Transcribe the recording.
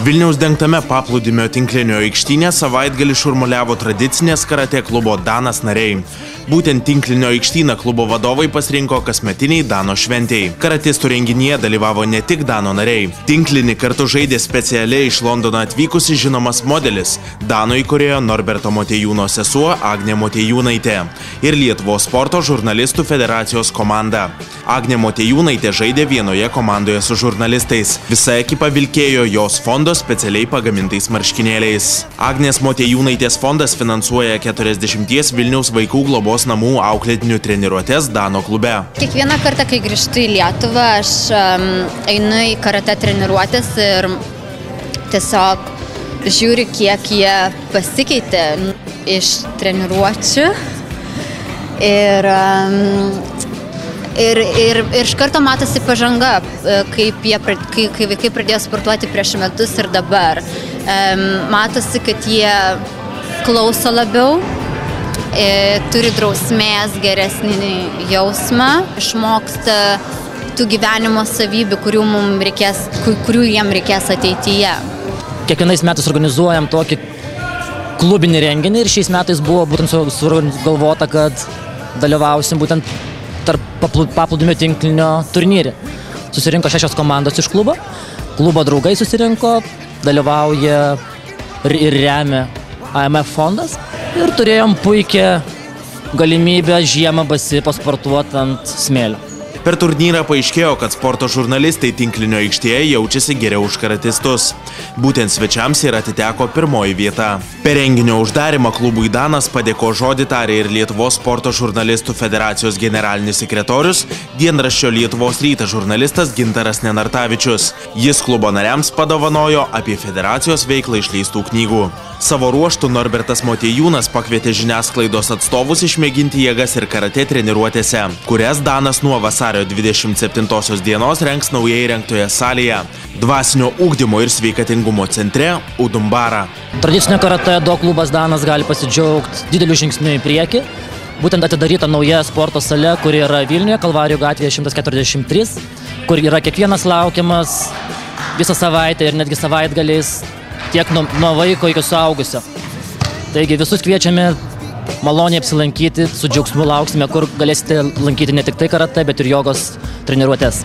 Vilniaus dengtame paplūdimio tinklinio aikštyne savaitgalį šurmuliavo tradicinės karatė klubo Danas nariai. Būtent tinklinio aikštyną klubo vadovai pasirinko kasmetiniai Dano šventei. Karatistų renginyje dalyvavo ne tik Dano nariai. Tinklinį kartu žaidė specialiai iš Londono atvykusi žinomas modelis, Dano įkūrėjo Norberto Motiejūno sesuo Agnė Motiejūnaitė ir Lietuvos sporto žurnalistų federacijos komanda. Agnė Motiejūnaitė žaidė vienoje komandoje su žurnalistais. Visa ekipa vilkėjo jos fondo specialiai pagamintais marškinėliais. Agnės Motiejūnaitės fondas finansuoja 40 Vilniaus vaikų globos namų auklėtinių treniruotės Dano klube. Kiekvieną kartą, kai grįžtu į Lietuvą, aš einu į karatė treniruotės ir tiesiog žiūriu, kiek jie pasikeitė iš treniruočių. Ir iš karto matosi pažanga, kai vaikai pradėjo sportuoti prieš metus ir dabar. Matosi, kad jie klauso labiau, turi drausmės, geresnį jausmą, išmoksta tų gyvenimo savybių, kurių jiem reikės ateityje. Kiekvienais metais organizuojam tokį klubinį renginį ir šiais metais buvo būtent sugalvota, kad dalyvausim būtent tarp paplūdimio tinklinio turnyrį. Susirinko 6 komandos iš klubo draugai susirinko, dalyvauja ir remia AMF fondas ir turėjom puikią galimybę žiemą pasportuoti ant smėlio. Per turnyrą paaiškėjo, kad sporto žurnalistai tinklinio aikštėje jaučiasi geriau už karatistus. Būtent svečiams ir atiteko pirmoji vieta. Per renginio uždarimą klubui Danas padėko žodį tarė ir Lietuvos sporto žurnalistų federacijos generalinis sekretorius, dienraščio Lietuvos rytas žurnalistas Gintaras Nenartavičius. Jis klubo nariams padovanojo apie federacijos veiklą išleistų knygų. Savo ruožtų Norbertas Motiejūnas pakvietė žiniasklaidos atstovus išmėginti jėgas ir karatė treniruotėse, kurias Danas nuo vasario 27 dienos rengs naujai įrengtoje salėje Dvasinio ugdymo ir sveikatingumo centre Udumbara. Tradicinio karatė do klubas Danas gali pasidžiaugti dideliu žingsniu į priekį. Būtent atidaryta nauja sporto salė, kuri yra Vilniuje, Kalvarijų gatvėje 143, kur yra kiekvienas laukiamas visą savaitę ir netgi savaitgaliais tiek nuo vaiko iki suaugusio. Taigi visus kviečiame maloniai apsilankyti, su džiaugsmu lauksime, kur galėsite lankyti ne tik tai karatė, bet ir jogos treniruotės.